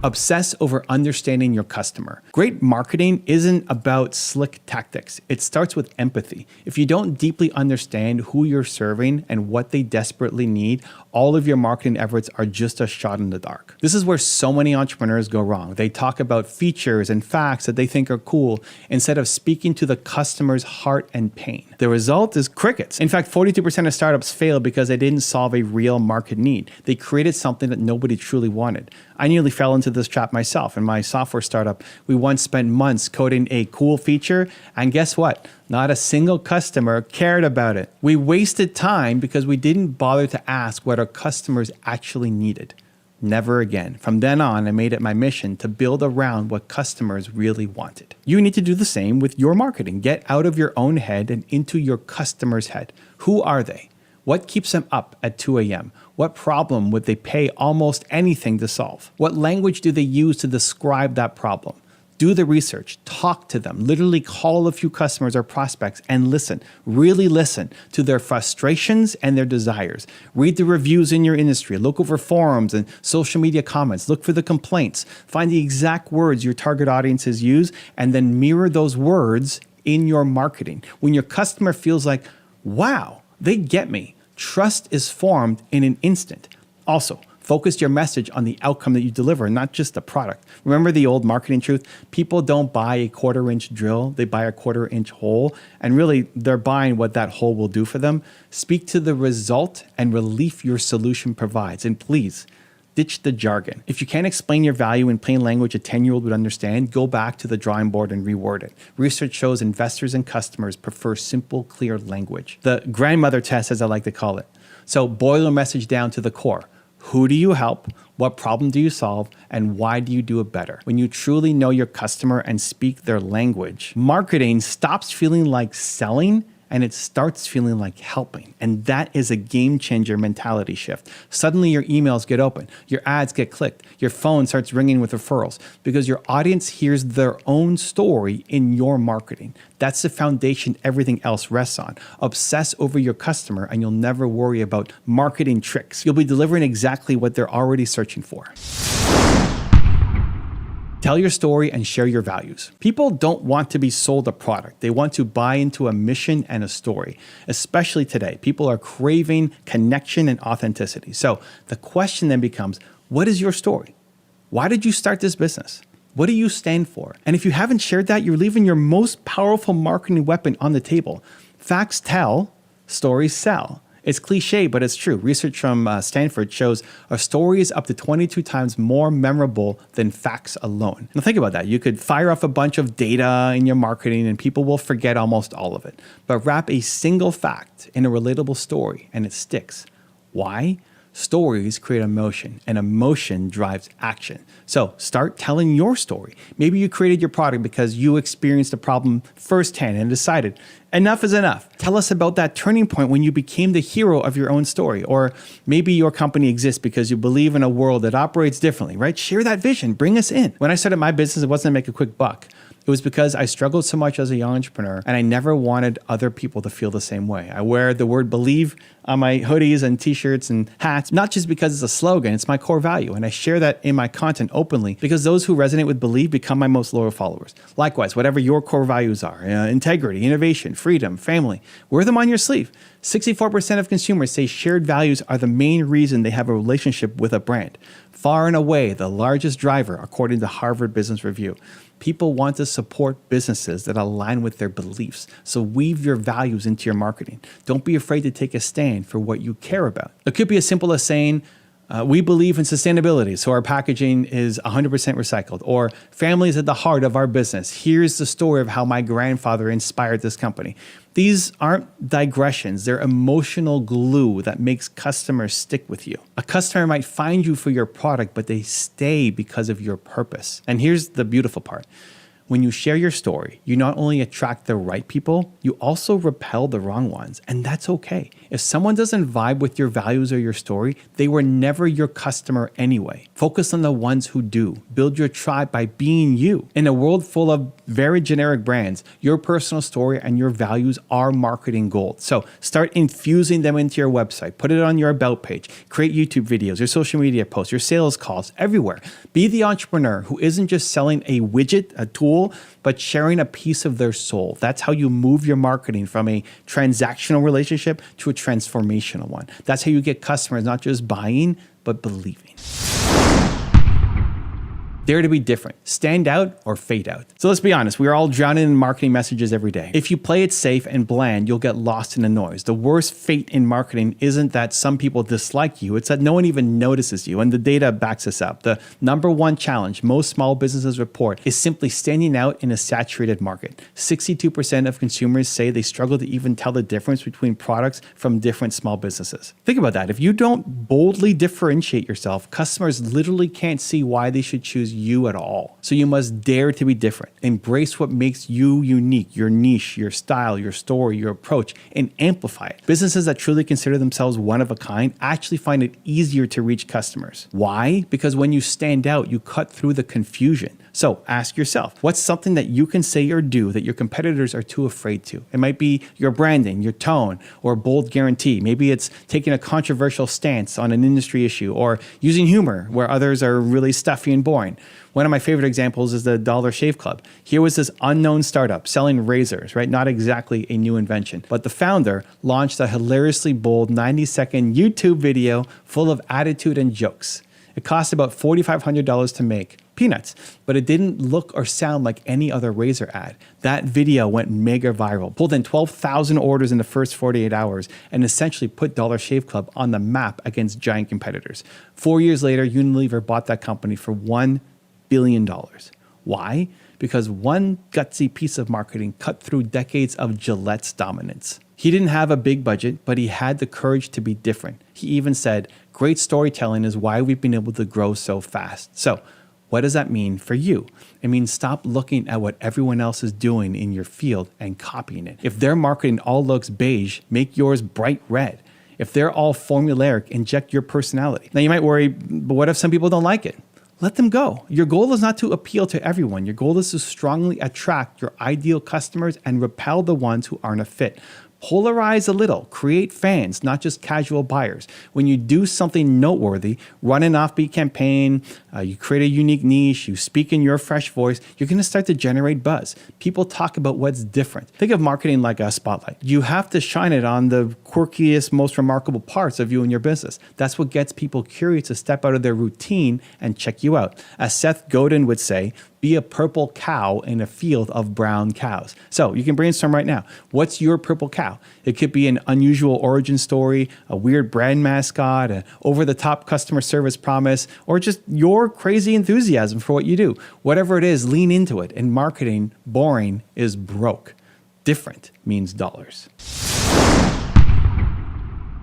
Obsess over understanding your customer. Great marketing isn't about slick tactics. It starts with empathy. If you don't deeply understand who you're serving and what they desperately need, all of your marketing efforts are just a shot in the dark. This is where so many entrepreneurs go wrong. They talk about features and facts that they think are cool instead of speaking to the customer's heart and pain. The result is crickets. In fact, 42% of startups fail because they didn't solve a real market need. They created something that nobody truly wanted. I nearly fell into this trap myself. In my software startup, we once spent months coding a cool feature, and guess what? Not a single customer cared about it. We wasted time because we didn't bother to ask what our customers actually needed. Never again. From then on, I made it my mission to build around what customers really wanted. You need to do the same with your marketing. Get out of your own head and into your customer's head. Who are they? What keeps them up at 2 a.m.? What problem would they pay almost anything to solve? What language do they use to describe that problem? Do the research, talk to them, literally call a few customers or prospects and listen, really listen to their frustrations and their desires. Read the reviews in your industry, look over forums and social media comments, look for the complaints, find the exact words your target audiences use, and then mirror those words in your marketing. When your customer feels like, wow, they get me, trust is formed in an instant. Also, focus your message on the outcome that you deliver, not just the product. Remember the old marketing truth? People don't buy a 1/4-inch drill, they buy a 1/4-inch hole, and really they're buying what that hole will do for them. Speak to the result and relief your solution provides, and please, ditch the jargon. If you can't explain your value in plain language a 10-year-old would understand, go back to the drawing board and reword it. Research shows investors and customers prefer simple, clear language. The grandmother test, as I like to call it. So boil your message down to the core. Who do you help? What problem do you solve? And why do you do it better? When you truly know your customer and speak their language, marketing stops feeling like selling and it starts feeling like helping. And that is a game changer mentality shift. Suddenly your emails get open, your ads get clicked, your phone starts ringing with referrals because your audience hears their own story in your marketing. That's the foundation everything else rests on. Obsess over your customer and you'll never worry about marketing tricks. You'll be delivering exactly what they're already searching for. Tell your story and share your values. People don't want to be sold a product. They want to buy into a mission and a story. Especially today, people are craving connection and authenticity. So the question then becomes, what is your story? Why did you start this business? What do you stand for? And if you haven't shared that, you're leaving your most powerful marketing weapon on the table. Facts tell, stories sell. It's cliche, but it's true. Research from Stanford shows a story is up to 22 times more memorable than facts alone. Now think about that. You could fire off a bunch of data in your marketing and people will forget almost all of it. But wrap a single fact in a relatable story and it sticks. Why? Stories create emotion, and emotion drives action. So start telling your story. Maybe you created your product because you experienced a problem firsthand and decided, enough is enough. Tell us about that turning point when you became the hero of your own story. Or maybe your company exists because you believe in a world that operates differently, right? Share that vision, bring us in. When I started my business, it wasn't to make a quick buck. It was because I struggled so much as a young entrepreneur and I never wanted other people to feel the same way. I wear the word believe on my hoodies and t-shirts and hats, not just because it's a slogan, it's my core value. And I share that in my content openly because those who resonate with believe become my most loyal followers. Likewise, whatever your core values are, integrity, innovation, freedom, family, wear them on your sleeve. 64% of consumers say shared values are the main reason they have a relationship with a brand. Far and away, the largest driver, according to Harvard Business Review. People want to support businesses that align with their beliefs. So weave your values into your marketing. Don't be afraid to take a stand for what you care about. It could be as simple as saying, we believe in sustainability, so our packaging is 100% recycled. Or family is at the heart of our business. Here's the story of how my grandfather inspired this company. These aren't digressions. They're emotional glue that makes customers stick with you. A customer might find you for your product, but they stay because of your purpose. And here's the beautiful part. When you share your story, you not only attract the right people, you also repel the wrong ones. And that's okay. If someone doesn't vibe with your values or your story, they were never your customer anyway. Focus on the ones who do. Build your tribe by being you. In a world full of very generic brands, your personal story and your values are marketing gold. So start infusing them into your website. Put it on your about page. Create YouTube videos, your social media posts, your sales calls, everywhere. Be the entrepreneur who isn't just selling a widget, a tool, but sharing a piece of their soul. That's how you move your marketing from a transactional relationship to a transformational one. That's how you get customers not just buying, but believing. Dare to be different. Stand out or fade out. So let's be honest, we are all drowning in marketing messages every day. If you play it safe and bland, you'll get lost in the noise. The worst fate in marketing isn't that some people dislike you, it's that no one even notices you, and the data backs this up. The number one challenge most small businesses report is simply standing out in a saturated market. 62% of consumers say they struggle to even tell the difference between products from different small businesses. Think about that. If you don't boldly differentiate yourself, customers literally can't see why they should choose you at all. So you must dare to be different. Embrace what makes you unique, your niche, your style, your story, your approach, and amplify it. Businesses that truly consider themselves one of a kind actually find it easier to reach customers. Why? Because when you stand out, you cut through the confusion. So ask yourself, what's something that you can say or do that your competitors are too afraid to? It might be your branding, your tone, or a bold guarantee. Maybe it's taking a controversial stance on an industry issue or using humor where others are really stuffy and boring. One of my favorite examples is the Dollar Shave Club. Here was this unknown startup selling razors, right? Not exactly a new invention, but the founder launched a hilariously bold 90-second YouTube video full of attitude and jokes. It cost about $4,500 to make. Peanuts, but it didn't look or sound like any other razor ad. That video went mega viral, pulled in 12,000 orders in the first 48 hours, and essentially put Dollar Shave Club on the map against giant competitors. 4 years later, Unilever bought that company for $1 billion. Why? Because one gutsy piece of marketing cut through decades of Gillette's dominance. He didn't have a big budget, but he had the courage to be different. He even said, great storytelling is why we've been able to grow so fast. So what does that mean for you? It means stop looking at what everyone else is doing in your field and copying it. If their marketing all looks beige, make yours bright red. If they're all formulaic, inject your personality. Now you might worry, but what if some people don't like it? Let them go. Your goal is not to appeal to everyone. Your goal is to strongly attract your ideal customers and repel the ones who aren't a fit. Polarize a little, create fans, not just casual buyers. When you do something noteworthy, run an offbeat campaign, you create a unique niche, you speak in your fresh voice, you're going to start to generate buzz. People talk about what's different. Think of marketing like a spotlight. You have to shine it on the quirkiest, most remarkable parts of you and your business. That's what gets people curious to step out of their routine and check you out. As Seth Godin would say, be a purple cow in a field of brown cows. So you can brainstorm right now. What's your purple cow? It could be an unusual origin story, a weird brand mascot, an over-the-top customer service promise, or just your crazy enthusiasm for what you do. Whatever it is, lean into it. In marketing, boring is broke. Different means dollars.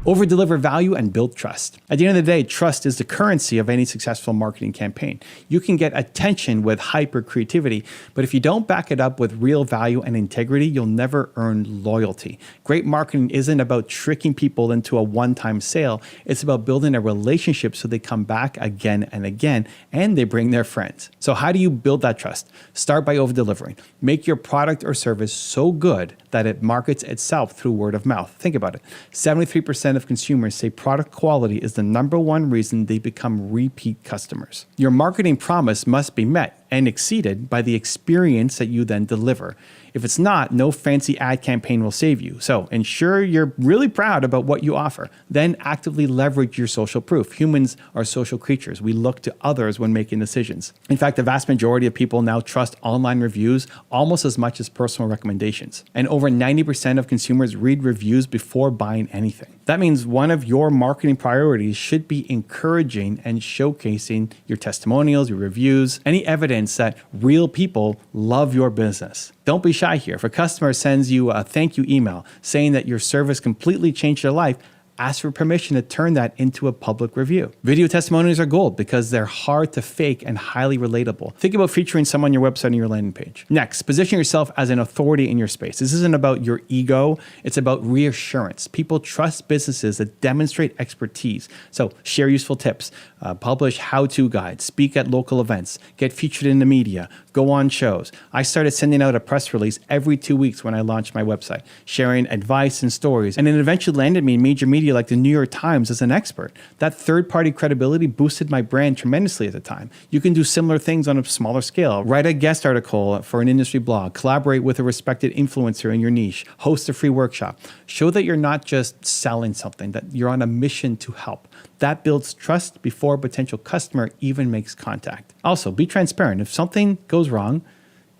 Over-deliver value and build trust. At the end of the day, trust is the currency of any successful marketing campaign. You can get attention with hyper creativity, but if you don't back it up with real value and integrity, you'll never earn loyalty. Great marketing isn't about tricking people into a one-time sale. It's about building a relationship so they come back again and again, and they bring their friends. So how do you build that trust? Start by over-delivering. Make your product or service so good that it markets itself through word of mouth. Think about it. 73% of consumers say product quality is the number one reason they become repeat customers. Your marketing promise must be met and exceeded by the experience that you then deliver. If it's not, no fancy ad campaign will save you. So ensure you're really proud about what you offer. Then actively leverage your social proof. Humans are social creatures. We look to others when making decisions. In fact, the vast majority of people now trust online reviews almost as much as personal recommendations. And over 90% of consumers read reviews before buying anything. That means one of your marketing priorities should be encouraging and showcasing your testimonials, your reviews, any evidence that real people love your business. Don't be shy here. If a customer sends you a thank you email saying that your service completely changed their life, ask for permission to turn that into a public review. Video testimonials are gold because they're hard to fake and highly relatable. Think about featuring some on your website and your landing page. Next, position yourself as an authority in your space. This isn't about your ego, it's about reassurance. People trust businesses that demonstrate expertise. So share useful tips, publish how-to guides, speak at local events, get featured in the media, go on shows. I started sending out a press release every 2 weeks when I launched my website, sharing advice and stories, and it eventually landed me in major media like the New York Times as an expert. That third-party credibility boosted my brand tremendously at the time. You can do similar things on a smaller scale. Write a guest article for an industry blog, collaborate with a respected influencer in your niche, host a free workshop. Show that you're not just selling something, that you're on a mission to help. That builds trust before a potential customer even makes contact. Also, be transparent. If something goes wrong,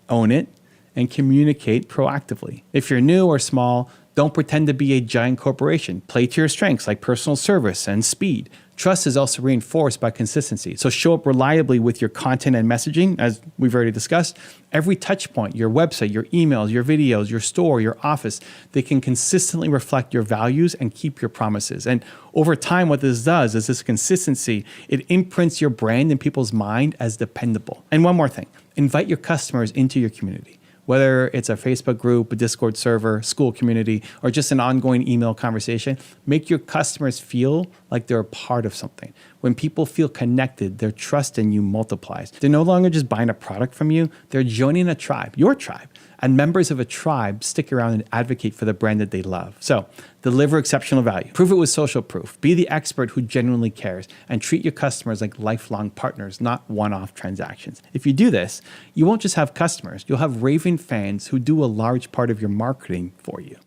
own it and communicate proactively. If you're new or small, don't pretend to be a giant corporation. Play to your strengths like personal service and speed. Trust is also reinforced by consistency. So show up reliably with your content and messaging, as we've already discussed. Every touch point, your website, your emails, your videos, your store, your office, they can consistently reflect your values and keep your promises. And over time, what this does is this consistency, it imprints your brand in people's mind as dependable. And one more thing, invite your customers into your community. Whether it's a Facebook group, a Discord server, school community, or just an ongoing email conversation, make your customers feel like they're a part of something. When people feel connected, their trust in you multiplies. They're no longer just buying a product from you, they're joining a tribe, your tribe. And members of a tribe stick around and advocate for the brand that they love. So deliver exceptional value. Prove it with social proof. Be the expert who genuinely cares and treat your customers like lifelong partners, not one-off transactions. If you do this, you won't just have customers, you'll have raving fans who do a large part of your marketing for you.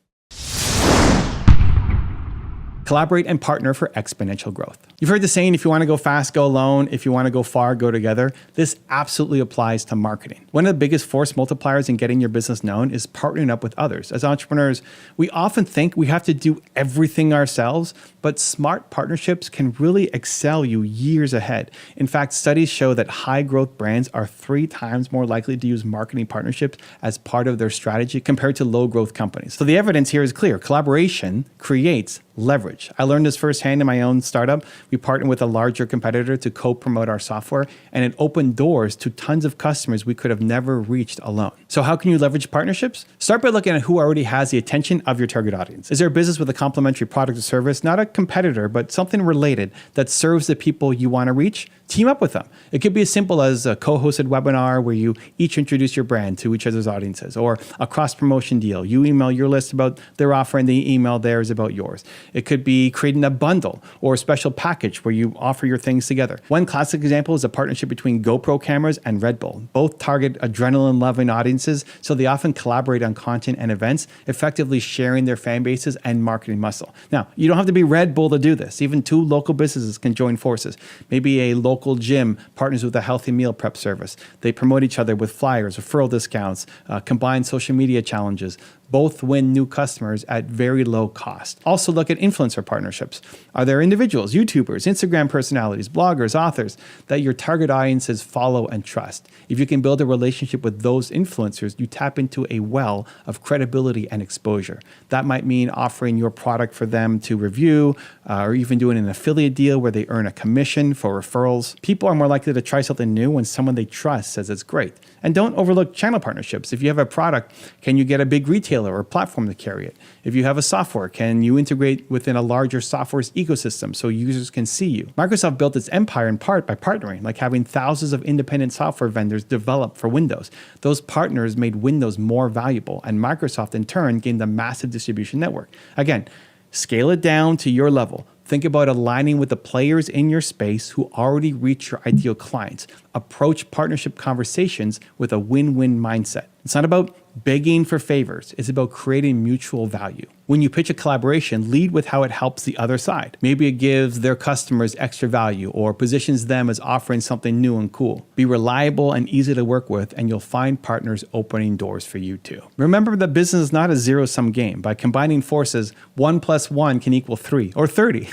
Collaborate and partner for exponential growth. You've heard the saying, if you want to go fast, go alone. If you want to go far, go together. This absolutely applies to marketing. One of the biggest force multipliers in getting your business known is partnering up with others. As entrepreneurs, we often think we have to do everything ourselves, but smart partnerships can really excel you years ahead. In fact, studies show that high growth brands are 3 times more likely to use marketing partnerships as part of their strategy compared to low growth companies. So the evidence here is clear. Collaboration creates leverage. I learned this firsthand in my own startup. We partnered with a larger competitor to co-promote our software, and it opened doors to tons of customers we could have never reached alone. So how can you leverage partnerships? Start by looking at who already has the attention of your target audience. Is there a business with a complementary product or service, not a competitor, but something related that serves the people you want to reach? Team up with them. It could be as simple as a co-hosted webinar where you each introduce your brand to each other's audiences, or a cross-promotion deal. You email your list about their offer and they email theirs about yours. It could be creating a bundle or a special package where you offer your things together. One classic example is a partnership between GoPro cameras and Red Bull. Both target adrenaline-loving audiences, so they often collaborate on content and events, effectively sharing their fan bases and marketing muscle. Now, you don't have to be Red Bull to do this. Even 2 local businesses can join forces. Maybe a local gym partners with a healthy meal prep service. They promote each other with flyers, referral discounts, combined social media challenges. Both win new customers at very low cost. Also look at influencer partnerships. Are there individuals, YouTubers, Instagram personalities, bloggers, authors that your target audiences follow and trust? If you can build a relationship with those influencers, you tap into a well of credibility and exposure. That might mean offering your product for them to review, or even doing an affiliate deal where they earn a commission for referrals. People are more likely to try something new when someone they trust says it's great. And don't overlook channel partnerships. If you have a product, can you get a big retailer or platform to carry it? If you have a software, can you integrate within a larger software's ecosystem so users can see you? Microsoft built its empire in part by partnering, like having thousands of independent software vendors develop for Windows. Those partners made Windows more valuable, and Microsoft in turn gained a massive distribution network. Again, scale it down to your level. Think about aligning with the players in your space who already reach your ideal clients. Approach partnership conversations with a win-win mindset. It's not about begging for favors. It's about creating mutual value. When you pitch a collaboration, lead with how it helps the other side. Maybe it gives their customers extra value or positions them as offering something new and cool. Be reliable and easy to work with, and you'll find partners opening doors for you too. Remember that business is not a zero-sum game. By combining forces, 1 + 1 can equal 3 or 30.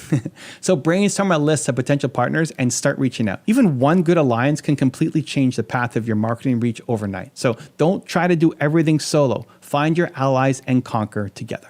So brainstorm a list of potential partners and start reaching out. Even one good alliance can completely change the path of your marketing reach overnight. So don't try to do everything solo. Find your allies and conquer together.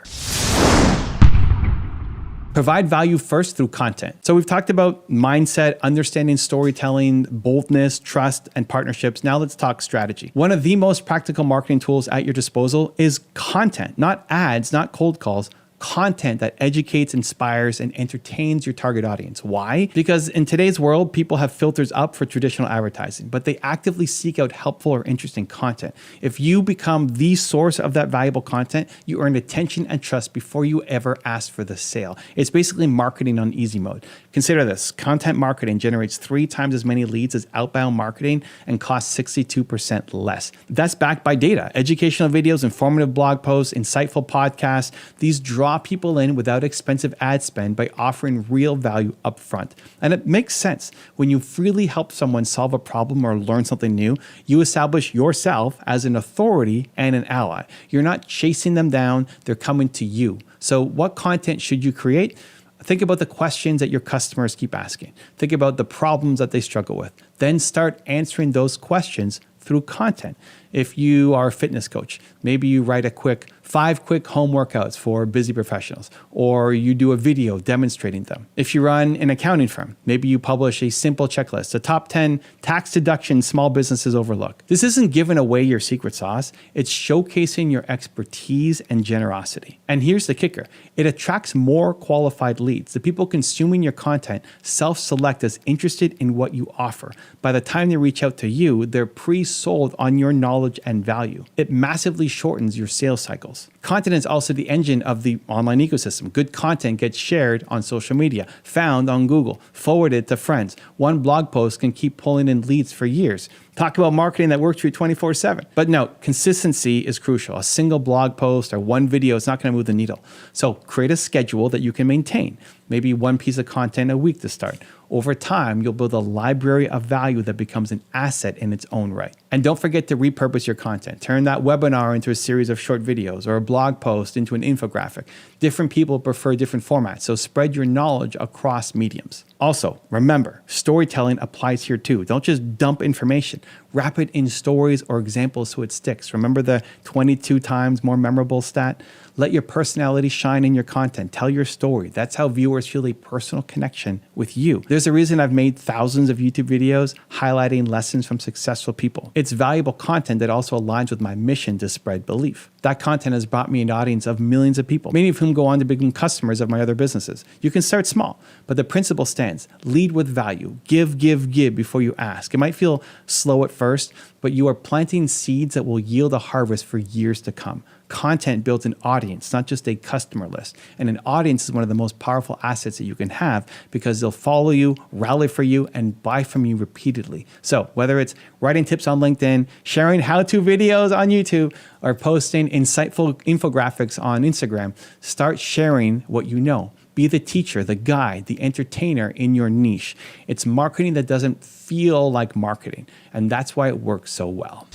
Provide value first through content. So we've talked about mindset, understanding storytelling, boldness, trust, and partnerships. Now let's talk strategy. One of the most practical marketing tools at your disposal is content, not ads, not cold calls. Content that educates, inspires, and entertains your target audience. Why? Because in today's world, people have filters up for traditional advertising, but they actively seek out helpful or interesting content. If you become the source of that valuable content, you earn attention and trust before you ever ask for the sale. It's basically marketing on easy mode. Consider this. Content marketing generates 3 times as many leads as outbound marketing and costs 62% less. That's backed by data. Educational videos, informative blog posts, insightful podcasts. These draw people in without expensive ad spend by offering real value up front. And it makes sense. When you freely help someone solve a problem or learn something new, you establish yourself as an authority and an ally. You're not chasing them down, they're coming to you. So what content should you create? Think about the questions that your customers keep asking. Think about the problems that they struggle with. Then start answering those questions through content. If you are a fitness coach, maybe you write a 5 quick home workouts for busy professionals, or you do a video demonstrating them. If you run an accounting firm, maybe you publish a simple checklist, the top 10 tax deductions small businesses overlook. This isn't giving away your secret sauce, it's showcasing your expertise and generosity. And here's the kicker, it attracts more qualified leads. The people consuming your content self-select as interested in what you offer. By the time they reach out to you, they're pre-sold on your knowledge and value. It massively shortens your sales cycles. Content is also the engine of the online ecosystem. Good content gets shared on social media, found on Google, forwarded to friends. One blog post can keep pulling in leads for years. Talk about marketing that works for you 24/7. But no, consistency is crucial. A single blog post or one video is not going to move the needle. So create a schedule that you can maintain. Maybe one piece of content a week to start. Over time, you'll build a library of value that becomes an asset in its own right. And don't forget to repurpose your content. Turn that webinar into a series of short videos or a blog post into an infographic. Different people prefer different formats, so spread your knowledge across mediums. Also, remember, storytelling applies here too. Don't just dump information. Wrap it in stories or examples so it sticks. Remember the 22 times more memorable stat? Let your personality shine in your content. Tell your story. That's how viewers feel a personal connection with you. There's a reason I've made thousands of YouTube videos highlighting lessons from successful people. It's valuable content that also aligns with my mission to spread belief. That content has brought me an audience of millions of people, many of whom go on to become customers of my other businesses. You can start small, but the principle stands. Lead with value. Give before you ask. It might feel slow at first, but you are planting seeds that will yield a harvest for years to come. Content builds an audience, not just a customer list. And an audience is one of the most powerful assets that you can have because they'll follow you, rally for you, and buy from you repeatedly. So whether it's writing tips on LinkedIn, sharing how-to videos on YouTube, or posting insightful infographics on Instagram, start sharing what you know. Be the teacher, the guide, the entertainer in your niche. It's marketing that doesn't feel like marketing, and that's why it works so well.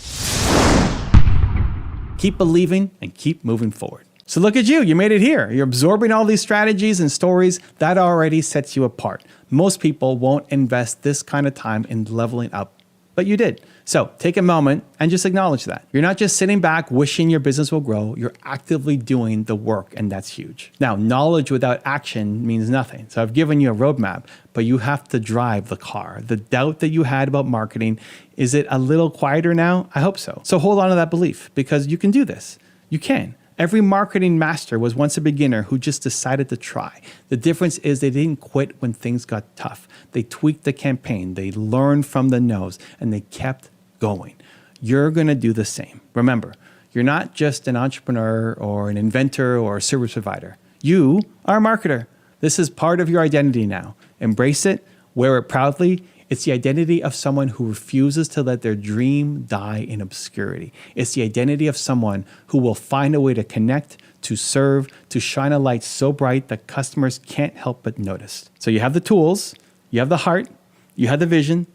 Keep believing and keep moving forward. So look at you, you made it here. You're absorbing all these strategies and stories that already sets you apart. Most people won't invest this kind of time in leveling up, but you did. So take a moment and just acknowledge that. You're not just sitting back wishing your business will grow, you're actively doing the work, and that's huge. Now, knowledge without action means nothing. So I've given you a roadmap, but you have to drive the car. The doubt that you had about marketing, is it a little quieter now? I hope so. So hold on to that belief because you can do this. You can. Every marketing master was once a beginner who just decided to try. The difference is they didn't quit when things got tough. They tweaked the campaign, they learned from the no's, and they kept going. You're gonna do the same. Remember, you're not just an entrepreneur or an inventor or a service provider. You are a marketer. This is part of your identity now. Embrace it, wear it proudly. It's the identity of someone who refuses to let their dream die in obscurity. It's the identity of someone who will find a way to connect, to serve, to shine a light so bright that customers can't help but notice. So you have the tools, you have the heart, you have the vision.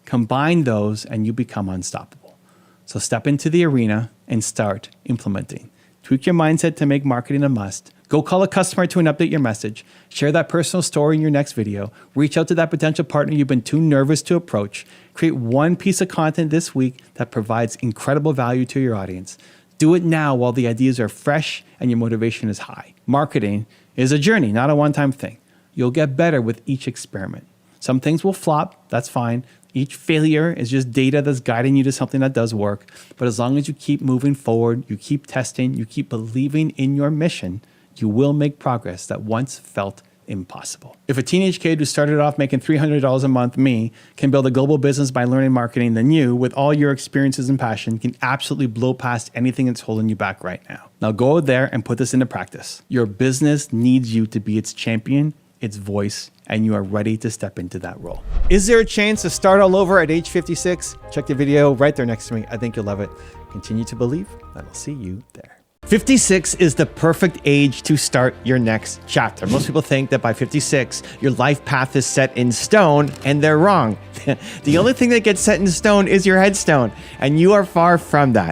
Combine those and you become unstoppable. So step into the arena and start implementing. Tweak your mindset to make marketing a must. Go call a customer to update your message. Share that personal story in your next video. Reach out to that potential partner you've been too nervous to approach. Create one piece of content this week that provides incredible value to your audience. Do it now while the ideas are fresh and your motivation is high. Marketing is a journey, not a one-time thing. You'll get better with each experiment. Some things will flop, that's fine. Each failure is just data that's guiding you to something that does work. But as long as you keep moving forward, you keep testing, you keep believing in your mission, you will make progress that once felt impossible. If a teenage kid who started off making $300 a month, me, can build a global business by learning marketing, then you, with all your experiences and passion, can absolutely blow past anything that's holding you back right now. Now go out there and put this into practice. Your business needs you to be its champion, its voice, and you are ready to step into that role. Is there a chance to start all over at age 56? Check the video right there next to me. I think you'll love it. Continue to believe, and I'll see you there. 56 is the perfect age to start your next chapter. Most people think that by 56, your life path is set in stone, and they're wrong. The only thing that gets set in stone is your headstone, and you are far from that.